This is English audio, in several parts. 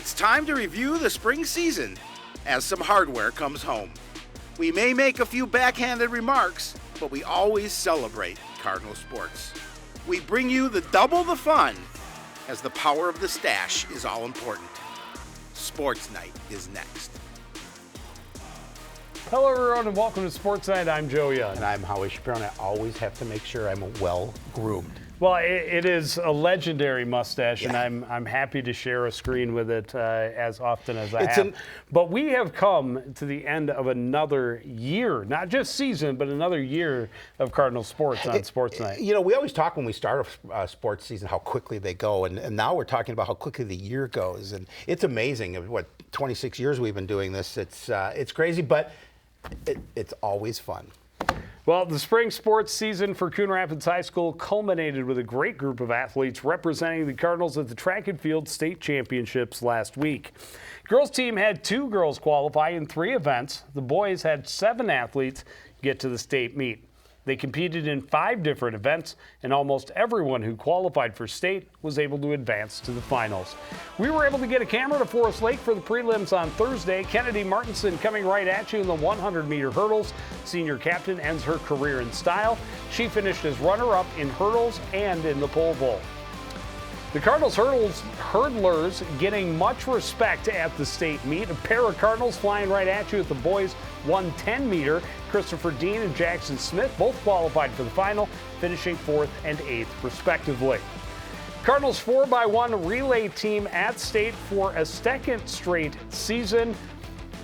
It's time to review the spring season as some hardware comes home. We may make a few backhanded remarks, but we always celebrate Cardinal sports. We bring you the double the fun as the power of the stash is all important. Sports Night is next. Hello everyone and welcome to Sportsnight. I'm Joe Young. And I'm Howie Shapiro, and I always have to make sure I'm well groomed. Well, it is a legendary mustache, and I'm happy to share a screen with it as often as I have. But we have come to the end of another year, not just season, but another year of Cardinal sports on Sportsnight. You know, we always talk when we start a sports season how quickly they go, and now we're talking about how quickly the year goes, and it's amazing. What 26 years we've been doing this. It's crazy, but it's always fun. Well, the spring sports season for Coon Rapids High School culminated with a great group of athletes representing the Cardinals at the track and field state championships last week. Girls team had 2 girls qualify in 3 events. The boys had 7 athletes get to the state meet. They competed in 5 different events, and almost everyone who qualified for state was able to advance to the finals. We were able to get a camera to Forest Lake for the prelims on Thursday. Kennedy Martinson coming right at you in the 100-meter hurdles. Senior captain ends her career in style. She finished as runner-up in hurdles and in the pole vault. The Cardinals hurdlers getting much respect at the state meet. A pair of Cardinals flying right at you at the boys' 110-meter. Christopher Dean and Jackson Smith both qualified for the final, finishing 4th and 8th respectively. Cardinals 4x1 relay team at state for a second straight season.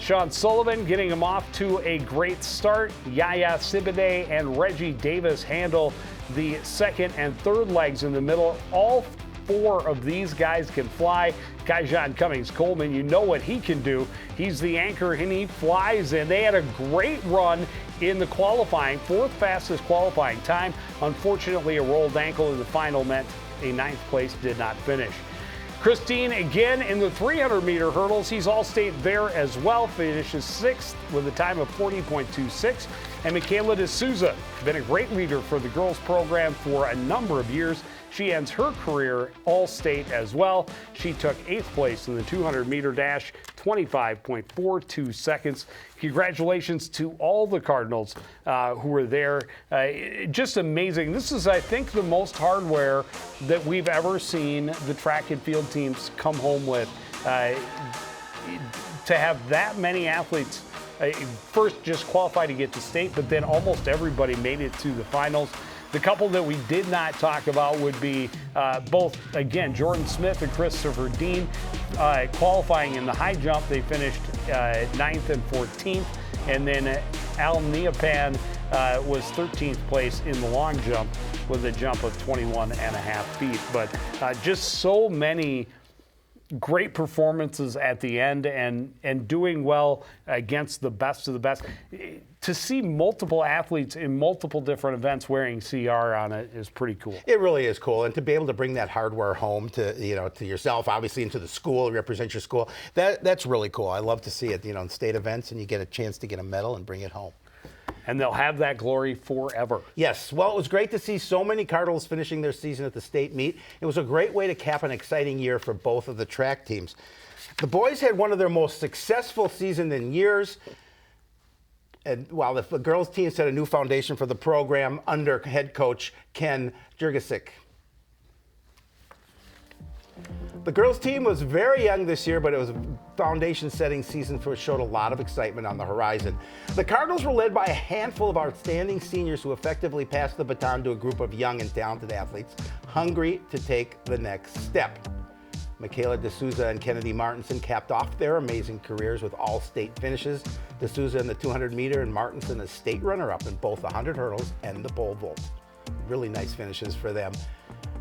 Sean Sullivan getting him off to a great start. Yaya Sibide and Reggie Davis handle the second and third legs in the middle. All 4 of these guys can fly. Kaijan Cummings-Coleman, you know what he can do. He's the anchor and he flies in. They had a great run in the qualifying, 4th fastest qualifying time. Unfortunately, a rolled ankle in the final meant a 9th place did not finish. Christine again in the 300-meter hurdles. He's all-state there as well. Finishes 6th with a time of 40.26. And Michaela D'Souza, been a great leader for the girls program for a number of years. She ends her career all-state as well. She took 8th place in the 200-meter dash, 25.42 seconds. Congratulations to all the Cardinals who were there. Just amazing. This is, I think, the most hardware that we've ever seen the track and field teams come home with. To have that many athletes first just qualify to get to state, but then almost everybody made it to the finals. The couple that we did not talk about would be both, again, Jordan Smith and Christopher Dean qualifying in the high jump. They finished 9th and 14th. And then Al Neapan was 13th place in the long jump with a jump of 21.5 feet. But just so many great performances at the end and doing well against the best of the best. To see multiple athletes in multiple different events wearing CR on it is pretty cool. It really is cool, and to be able to bring that hardware home to to yourself, obviously, and to the school, represent your school. That's really cool. I love to see it, in state events, and you get a chance to get a medal and bring it home. And they'll have that glory forever. Yes. Well, it was great to see so many Cardinals finishing their season at the state meet. It was a great way to cap an exciting year for both of the track teams. The boys had one of their most successful seasons in years. And while the girls team set a new foundation for the program under head coach Ken Jurgasic. The girls team was very young this year, but it was a foundation-setting season for it showed a lot of excitement on the horizon. The Cardinals were led by a handful of outstanding seniors who effectively passed the baton to a group of young and talented athletes hungry to take the next step. Michaela D'Souza and Kennedy Martinson capped off their amazing careers with all-state finishes. D'Souza in the 200-meter and Martinson a state runner-up in both the 100 hurdles and the pole vault. Really nice finishes for them.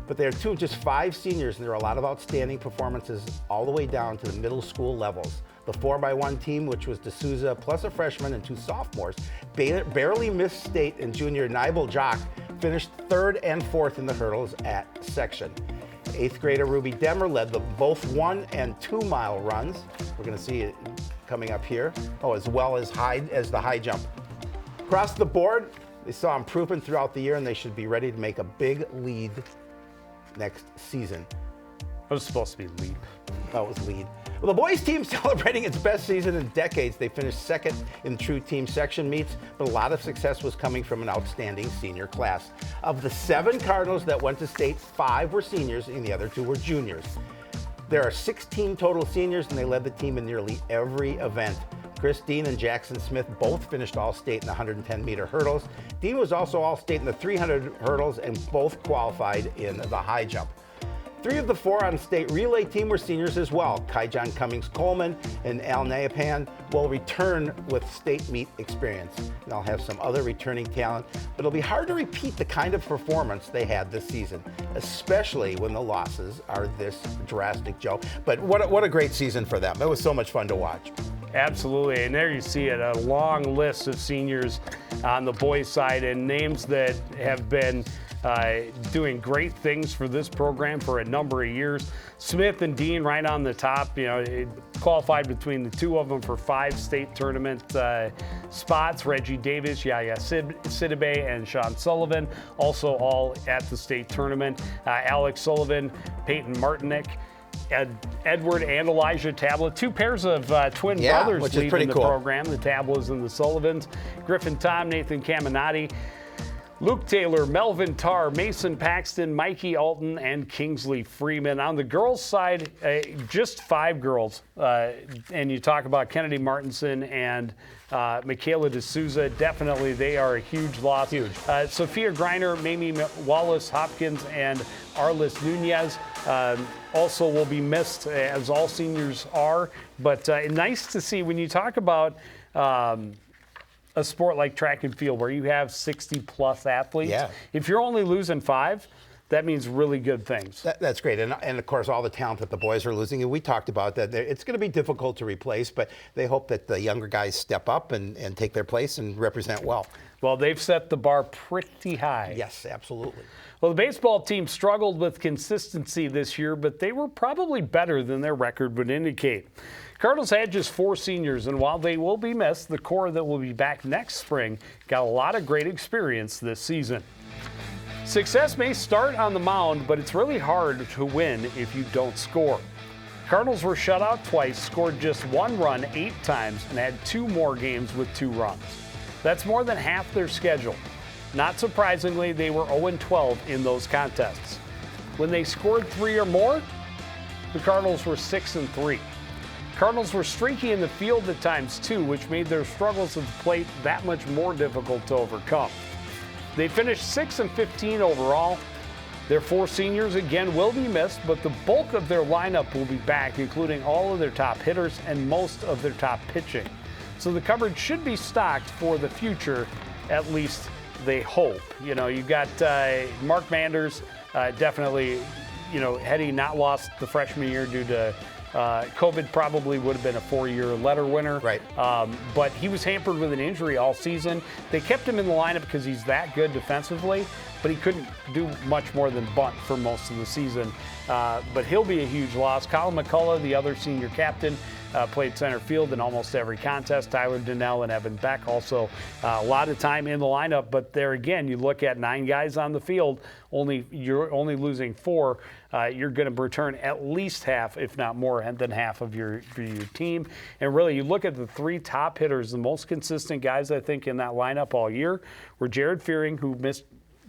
But they're just 5 seniors, and there are a lot of outstanding performances all the way down to the middle school levels. The 4x1 team, which was D'Souza plus a freshman and 2 sophomores, barely missed state, and junior Nibel Jock finished 3rd and 4th in the hurdles at section. 8th grader Ruby Demmer led the both 1 and 2 mile runs. We're going to see it coming up here. As well as the high jump. Across the board, they saw improvement throughout the year, and they should be ready to make a big lead next season. It was supposed to be lead. Oh, it was lead. Well, the boys team celebrating its best season in decades. They finished second in true team section meets, but a lot of success was coming from an outstanding senior class. Of the 7 Cardinals that went to state, 5 were seniors and the other 2 were juniors. There are 16 total seniors, and they led the team in nearly every event. Chris Dean and Jackson Smith both finished All-State in the 110-meter hurdles. Dean was also All-State in the 300 hurdles and both qualified in the high jump. 3 of the 4 on the state relay team were seniors as well. Kaijon Cummings Coleman and Al Nayapan will return with state meet experience. They'll have some other returning talent, but it'll be hard to repeat the kind of performance they had this season, especially when the losses are this drastic, Joe. But what a great season for them. It was so much fun to watch. Absolutely, and there you see it, a long list of seniors on the boys' side and names that have been doing great things for this program for a number of years. Smith and Dean right on the top, qualified between the 2 of them for 5 state tournament spots. Reggie Davis, Yaya Sidibe, and Sean Sullivan also all at the state tournament. Alex Sullivan, Peyton Martinick, Edward and Elijah Tabla, 2 pairs of twin brothers leading the program. The Tablas and the Sullivans. Griffin Tom, Nathan Caminati, Luke Taylor, Melvin Tarr, Mason Paxton, Mikey Alton, and Kingsley Freeman. On the girls' side, just 5 girls. And you talk about Kennedy Martinson and Michaela D'Souza. Definitely, they are a huge loss. Huge. Sophia Greiner, Mamie Wallace Hopkins, and Arlis Nunez also will be missed, as all seniors are. But nice to see when you talk about a sport like track and field where you have 60-plus athletes. Yeah. If you're only losing 5, that means really good things. That's great. And of course, all the talent that the boys are losing, and we talked about that. It's going to be difficult to replace, but they hope that the younger guys step up and take their place and represent well. Well, they've set the bar pretty high. Yes, absolutely. Well, the baseball team struggled with consistency this year, but they were probably better than their record would indicate. Cardinals had just 4 seniors, and while they will be missed, the core that will be back next spring got a lot of great experience this season. Success may start on the mound, but it's really hard to win if you don't score. Cardinals were shut out twice, scored just 1 run 8 times, and had 2 more games with 2 runs. That's more than half their schedule. Not surprisingly, they were 0-12 in those contests. When they scored 3 or more, the Cardinals were 6-3. Cardinals were streaky in the field at times too, which made their struggles at the plate that much more difficult to overcome. They finished 6-15 overall. Their 4 seniors again will be missed, but the bulk of their lineup will be back, including all of their top hitters and most of their top pitching. So the cupboard should be stocked for the future, at least they hope. You've got Mark Manders, definitely, had he not lost the freshman year due to COVID, probably would have been a 4-year letter winner. Right. But he was hampered with an injury all season. They kept him in the lineup because he's that good defensively, but he couldn't do much more than bunt for most of the season. But he'll be a huge loss. Colin McCullough, the other senior captain, played center field in almost every contest. Tyler Donnell and Evan Beck also a lot of time in the lineup. But there again, you look at 9 guys on the field, you're only losing 4. You're going to return at least half, if not more than half of your team. And really, you look at the 3 top hitters, the most consistent guys I think in that lineup all year were Jared Fearing, who missed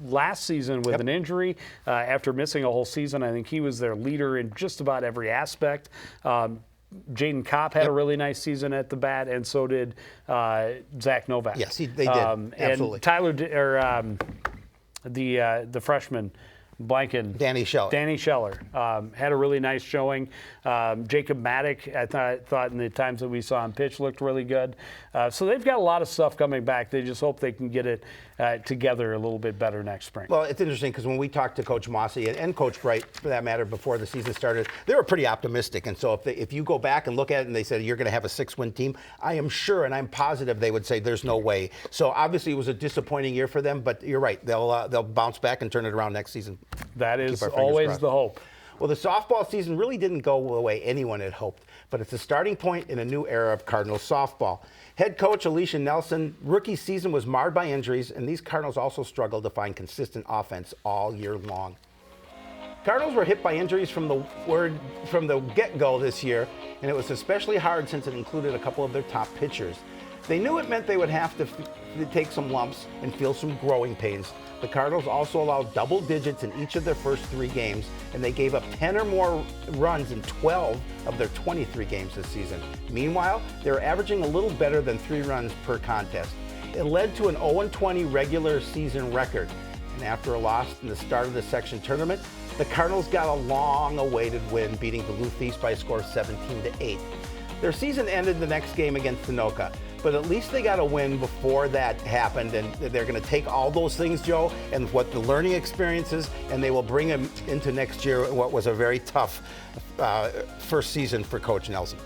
last season with an injury. After missing a whole season, I think he was their leader in just about every aspect. Jaden Kopp had a really nice season at the bat, and so did Zach Novak. Yes, they did. Absolutely. And Tyler, the freshman, Danny Scheller had a really nice showing. Jacob Maddock, I thought in the times that we saw him pitch, looked really good. So they've got a lot of stuff coming back. They just hope they can get it together a little bit better next spring. Well, it's interesting because when we talked to Coach Mossy and Coach Bright, for that matter, before the season started, they were pretty optimistic. And so if you go back and look at it and they said you're going to have a 6-win team, I am sure and I'm positive they would say there's no way. So obviously it was a disappointing year for them, but you're right. They'll bounce back and turn it around next season. That is always the hope. Well, the softball season really didn't go the way anyone had hoped, but it's a starting point in a new era of Cardinals softball. Head coach Alicia Nelson, rookie season was marred by injuries, and these Cardinals also struggled to find consistent offense all year long. Cardinals were hit by injuries from the get-go this year, and it was especially hard since it included a couple of their top pitchers. They knew it meant they would have to take some lumps and feel some growing pains. The Cardinals also allowed double digits in each of their first 3 games, and they gave up 10 or more runs in 12 of their 23 games this season. Meanwhile, they were averaging a little better than 3 runs per contest. It led to an 0-20 regular season record, and after a loss in the start of the section tournament, the Cardinals got a long-awaited win, beating Duluth East by a score of 17-8. Their season ended the next game against Tanoka, but at least they got a win before that happened, and they're going to take all those things, Joe, and what the learning experiences, and they will bring them into next year, what was a very tough first season for Coach Nelson.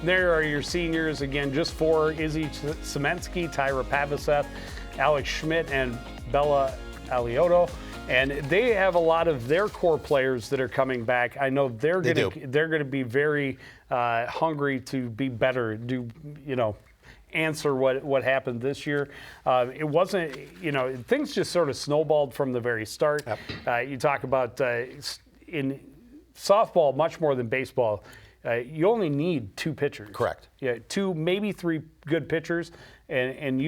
There are your seniors again, just 4: Izzy Semensky, Tyra Pavaseth, Alex Schmidt, and Bella Alioto. And they have a lot of their core players that are coming back. I know they're going to be very hungry to be better, answer what happened this year. It wasn't, things just sort of snowballed from the very start. Yep. You talk about in softball, much more than baseball, you only need 2 pitchers. Correct. Yeah, 2, maybe 3 good pitchers, and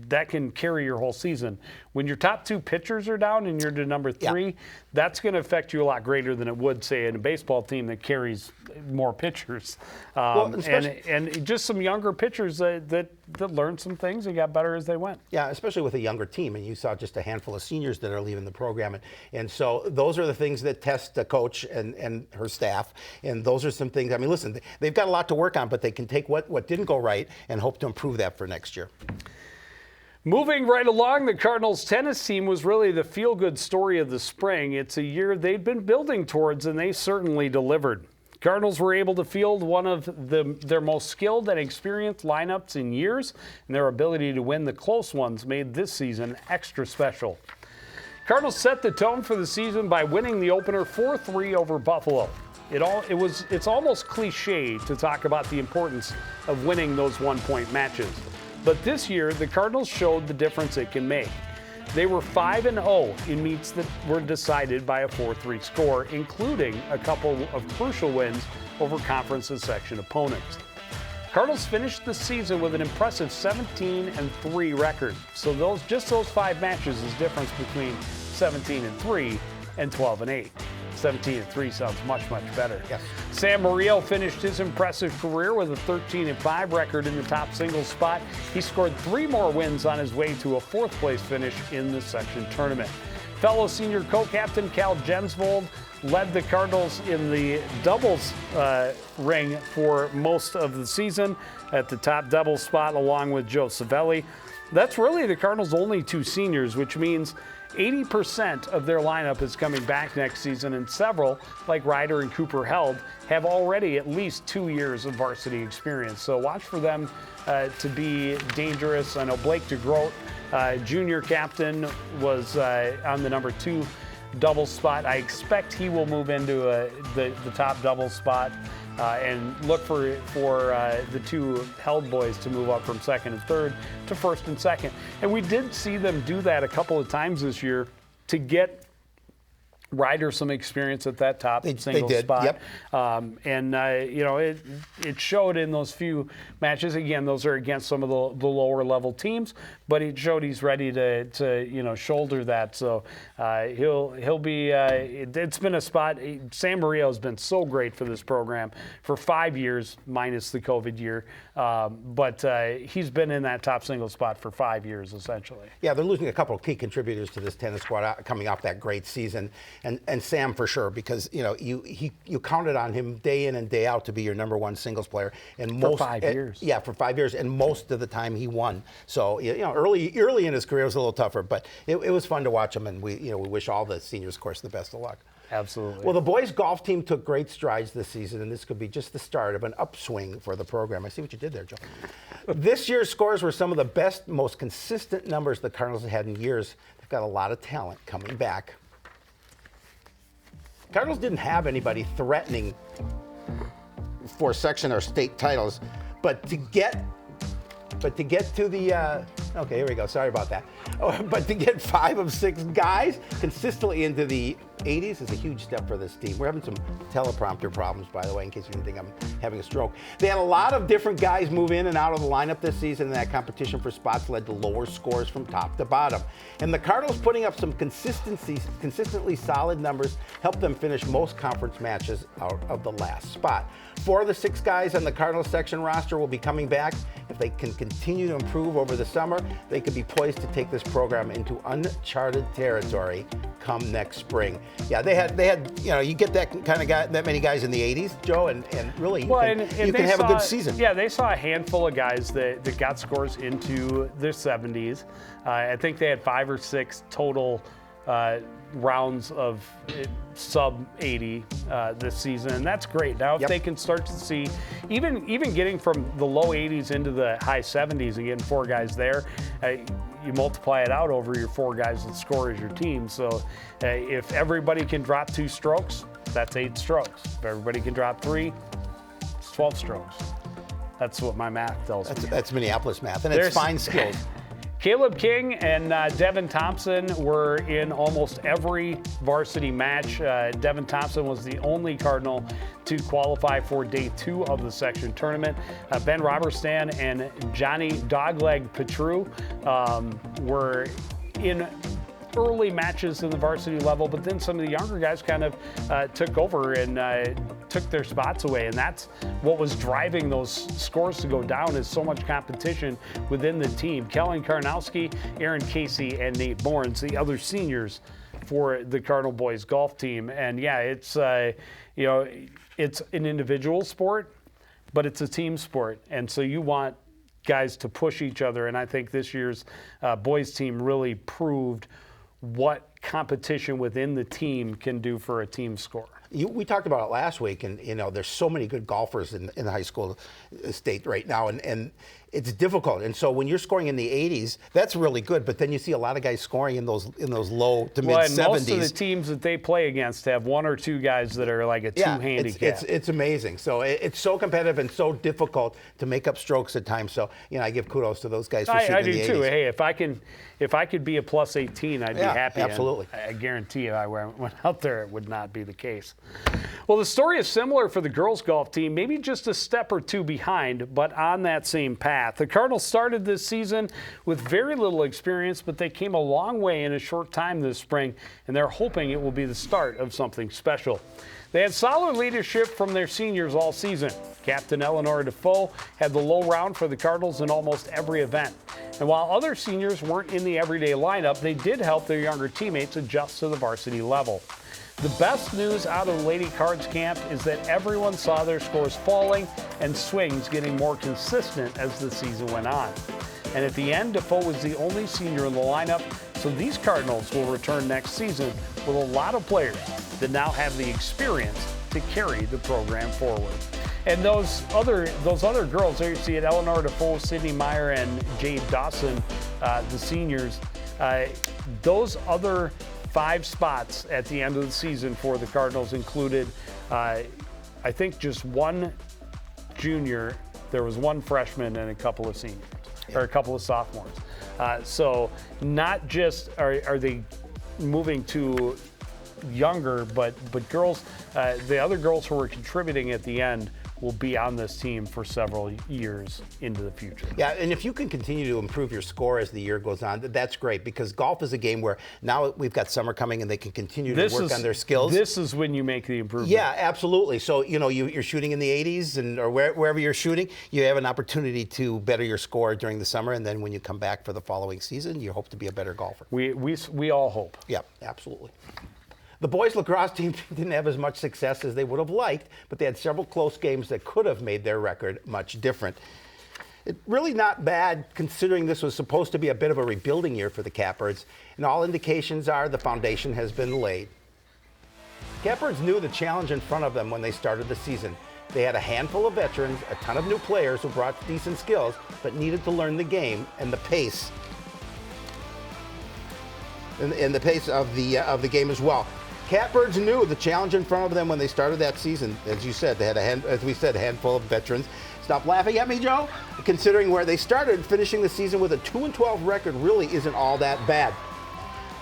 that can carry your whole season. When your top 2 pitchers are down and you're to number 3, yeah, that's going to affect you a lot greater than it would, say, in a baseball team that carries more pitchers. And just some younger pitchers that learned some things and got better as they went. Yeah, especially with a younger team. And you saw just a handful of seniors that are leaving the program. And so those are the things that test the coach and her staff. And those are some things, I mean, listen, they've got a lot to work on, but they can take what didn't go right and hope to improve that for next year. Moving right along, the Cardinals tennis team was really the feel-good story of the spring. It's a year they'd been building towards, and they certainly delivered. Cardinals were able to field one of their most skilled and experienced lineups in years, and their ability to win the close ones made this season extra special. Cardinals set the tone for the season by winning the opener 4-3 over Buffalo. It's almost cliche to talk about the importance of winning those one-point matches. But this year, the Cardinals showed the difference it can make. They were 5-0 in meets that were decided by a 4-3 score, including a couple of crucial wins over conference and section opponents. Cardinals finished the season with an impressive 17-3 record. So those 5 matches is difference between 17-3 and 12-8. 17-3 sounds much, much better. Yes. Sam Murillo finished his impressive career with a 13-5 record in the top singles spot. He scored 3 more wins on his way to a 4th place finish in the section tournament. Fellow senior co-captain Cal Jensvold led the Cardinals in the doubles ring for most of the season at the top doubles spot along with Joe Savelli. That's really the Cardinals' only 2 seniors, which means 80% of their lineup is coming back next season, and several, like Ryder and Cooper Held, have already at least 2 years of varsity experience. So watch for them to be dangerous. I know Blake DeGroat, junior captain, was on the number 2 double spot. I expect he will move into the top double spot. And look for the 2 Held boys to move up from 2nd and 3rd to 1st and 2nd. And we did see them do that a couple of times this year to get Ryder some experience at that top single spot. Yep. It showed in those few matches. Again, those are against some of the lower level teams, but it showed he's ready to shoulder that. So he'll be. It's been a spot. Sam Murillo has been so great for this program for 5 years, minus the COVID year. But he's been in that top single spot for 5 years essentially. Yeah, they're losing a couple of key contributors to this tennis squad coming off that great season. And Sam for sure, because you counted on him day in and day out to be your number 1 singles player, and for 5 years. Yeah, for 5 years, and most of the time he won. So early in his career it was a little tougher, but it was fun to watch him, and we wish all the seniors, of course, the best of luck. Absolutely. Well, the boys golf team took great strides this season, and this could be just the start of an upswing for the program. I see what you did there, Joe. This year's scores were some of the best, most consistent numbers the Cardinals have had in years. They've got a lot of talent coming back. Cardinals didn't have anybody threatening for section or state titles, but to get to the okay, here we go. Sorry about that. But to get 5 of 6 guys consistently into the 80s is a huge step for this team. We're having some teleprompter problems, by the way, in case you think I'm having a stroke. They had a lot of different guys move in and out of the lineup this season, and that competition for spots led to lower scores from top to bottom. And the Cardinals putting up some consistently solid numbers helped them finish most conference matches out of the last spot. 4 of the 6 guys on the Cardinals section roster will be coming back. If they can continue to improve over the summer, they could be poised to take this program into uncharted territory come next spring. Yeah, they had, you get that kind of guy, that many guys in the 80s, Joe, and really you can have a good season. Yeah, they saw a handful of guys that got scores into their 70s. I think they had 5 or 6 total rounds of sub 80 this season, and that's great. Now, if they can start to see, even getting from the low 80s into the high 70s and getting 4 guys there, you multiply it out over your 4 guys that score as your team. So if everybody can drop 2 strokes, that's 8 strokes. If everybody can drop 3, it's 12 strokes. That's what my math tells me. That's Minneapolis math, and it's fine skills. Caleb King and Devin Thompson were in almost every varsity match. Devin Thompson was the only Cardinal to qualify for day 2 of the section tournament. Ben Roberstan and Johnny Dogleg Petru were in early matches in the varsity level, but then some of the younger guys kind of took over and took their spots away, and that's what was driving those scores to go down, is so much competition within the team. Kellen Karnowski, Aaron Casey, and Nate Borns, the other seniors for the Cardinal boys golf team. And yeah, it's it's an individual sport, but it's a team sport, and so you want guys to push each other, and I think this year's boys team really proved what competition within the team can do for a team score. We talked about it last week, and there's so many good golfers in the high school state right now, and it's difficult. And so when you're scoring in the 80s, that's really good. But then you see a lot of guys scoring in those low to mid 70s. Most of the teams that they play against have 1 or 2 guys that are like a 2 handicap. It's amazing. So it's so competitive and so difficult to make up strokes at times. So I give kudos to those guys for shooting in the 80s. I do too. Hey, if I could be a plus 18, I'd be happy. Absolutely. I guarantee you, I went out there, it would not be the case. Well, the story is similar for the girls golf team, maybe just a step or 2 behind, but on that same path. The Cardinals started this season with very little experience, but they came a long way in a short time this spring, and they're hoping it will be the start of something special. They had solid leadership from their seniors all season. Captain Eleanor Defoe had the low round for the Cardinals in almost every event. And while other seniors weren't in the everyday lineup, they did help their younger teammates adjust to the varsity level. The best news out of the Lady Cards camp is that everyone saw their scores falling and swings getting more consistent as the season went on. And at the end, Defoe was the only senior in the lineup, so these Cardinals will return next season with a lot of players that now have the experience to carry the program forward. And those other girls, there you see it, Eleanor Defoe, Sydney Meyer, and Jade Dawson, the seniors, those other 5 spots at the end of the season for the Cardinals included, I think, just 1 junior. There was 1 freshman and a couple of seniors, or a couple of sophomores. So not just are they moving to younger, but girls, the other girls who were contributing at the end will be on this team for several years into the future. Yeah, and if you can continue to improve your score as the year goes on, that's great, because golf is a game where now we've got summer coming and they can continue to work on their skills. This is when you make the improvement. Yeah, absolutely. So, you're shooting in the 80s or wherever you're shooting, you have an opportunity to better your score during the summer, and then when you come back for the following season, you hope to be a better golfer. We all hope. Yeah, absolutely. The boys lacrosse team didn't have as much success as they would have liked, but they had several close games that could have made their record much different. It's really not bad, considering this was supposed to be a bit of a rebuilding year for the Catbirds, and all indications are the foundation has been laid. Catbirds knew the challenge in front of them when they started the season. They had a handful of veterans, a ton of new players who brought decent skills, but needed to learn the game and the pace, and the pace of the game as well. Catbirds knew the challenge in front of them when they started that season. As you said, they had a handful of veterans. Stop laughing at me, Joe. Considering where they started, finishing the season with a 2-12 record really isn't all that bad.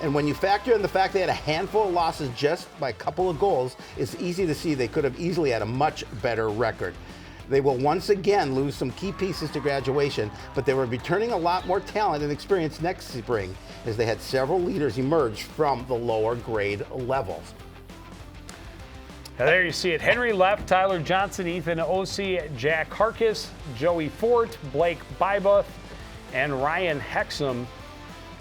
And when you factor in the fact they had a handful of losses just by a couple of goals, it's easy to see they could have easily had a much better record. They will once again lose some key pieces to graduation, but they will be returning a lot more talent and experience next spring as they had several leaders emerge from the lower grade levels. Now there you see it. Henry Leff, Tyler Johnson, Ethan Ossie, Jack Harkis, Joey Fort, Blake Bybuth, and Ryan Hexum,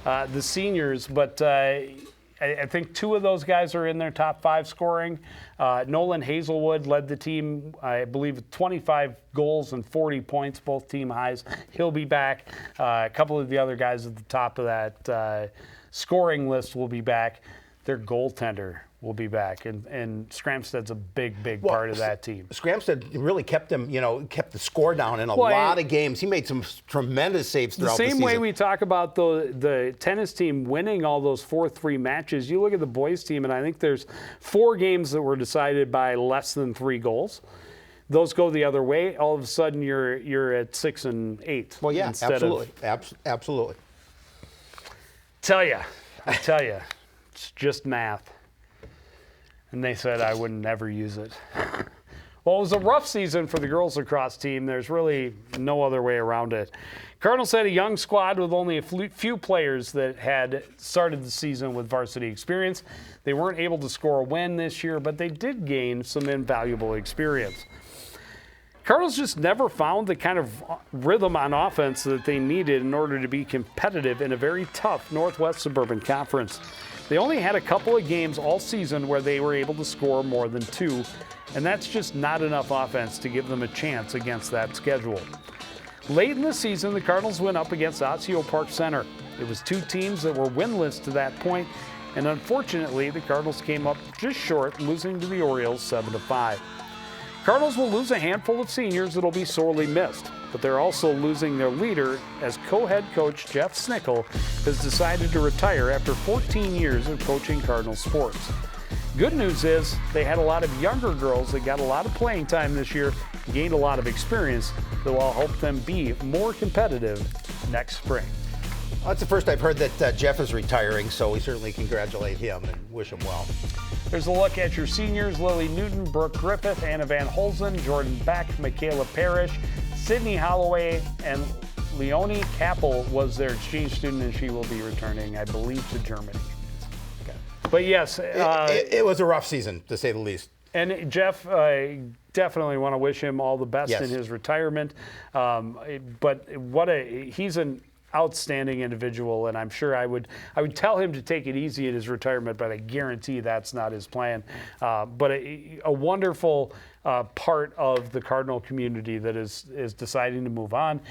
the seniors. But I think 2 of those guys are in their top 5 scoring. Nolan Hazelwood led the team, I believe, with 25 goals and 40 points, both team highs. He'll be back. A couple of the other guys at the top of that scoring list will be back. Their goaltender will be back, and Scramsted's a big part of that team. Scramsted really kept them, kept the score down in a lot of games. He made some tremendous saves throughout the season. The same way we talk about the tennis team winning all those 4-3 matches, you look at the boys team, and I think there's 4 games that were decided by less than 3 goals. Those go the other way. All of a sudden, you're at 6 and 8. Well, yeah, absolutely, absolutely. I tell you, it's just math. And they said I would never use it. Well, it was a rough season for the girls lacrosse team. There's really no other way around it. Cardinals had a young squad with only a few players that had started the season with varsity experience. They weren't able to score a win this year, but they did gain some invaluable experience. Cardinals just never found the kind of rhythm on offense that they needed in order to be competitive in a very tough Northwest Suburban Conference. They only had a couple of games all season where they were able to score more than 2, and that's just not enough offense to give them a chance against that schedule. Late in the season, the Cardinals went up against Osseo Park Center. It was 2 teams that were winless to that point, and unfortunately, the Cardinals came up just short, losing to the Orioles 7-5. Cardinals will lose a handful of seniors that will be sorely missed, but they're also losing their leader as co-head coach Jeff Snickle has decided to retire after 14 years of coaching Cardinal sports. Good news is they had a lot of younger girls that got a lot of playing time this year, gained a lot of experience that will help them be more competitive next spring. Well, that's the first I've heard that Jeff is retiring, so we certainly congratulate him and wish him well. There's a look at your seniors: Lily Newton, Brooke Griffith, Anna Van Holzen, Jordan Beck, Michaela Parrish, Sydney Holloway, and Leonie Kappel was their exchange student, and she will be returning, I believe, to Germany. Okay. But yes. It was a rough season, to say the least. And Jeff, I definitely want to wish him all the best in his retirement. But he's an outstanding individual, and I'm sure I would tell him to take it easy in his retirement, but I guarantee that's not his plan. But a wonderful part of the Cardinal community that is deciding to move on.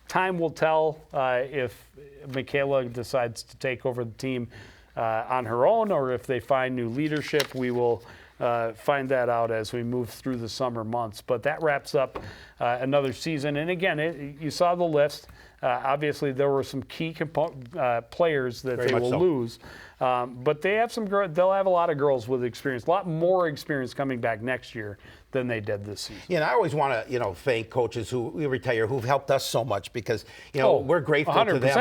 Time will tell if Michaela decides to take over the team on her own, or if they find new leadership. We will find that out as we move through the summer months. But that wraps up another season. And again, you saw the list. Obviously, there were some key players that they will lose. But they have they'll have a lot of girls with experience, a lot more experience coming back next year than they did this season. Yeah, and I always want to, thank coaches who retire, who've helped us so much, because, we're grateful 100%. To them.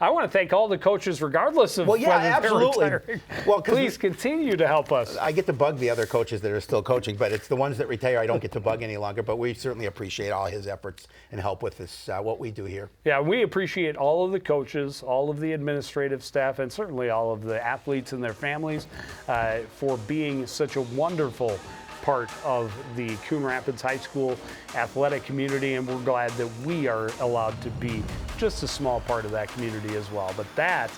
I want to thank all the coaches, regardless of whether absolutely. They're retiring. Well, please continue to help us. I get to bug the other coaches that are still coaching, but it's the ones that retire I don't get to bug any longer. But we certainly appreciate all his efforts and help with this, what we do here. Yeah, we appreciate all of the coaches, all of the administrative staff, and certainly all of the athletes and their families for being such a wonderful part of the Coon Rapids High School athletic community, and we're glad that we are allowed to be just a small part of that community as well. But that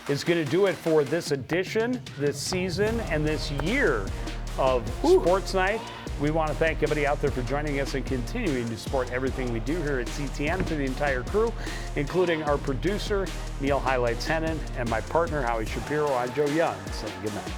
is going to do it for this edition, this season, and this year of Sports Night. We want to thank everybody out there for joining us and continuing to support everything we do here at CTN. To the entire crew, including our producer, Neil Highlights Hennon, and my partner, Howie Shapiro, I'm Joe Young, saying good night.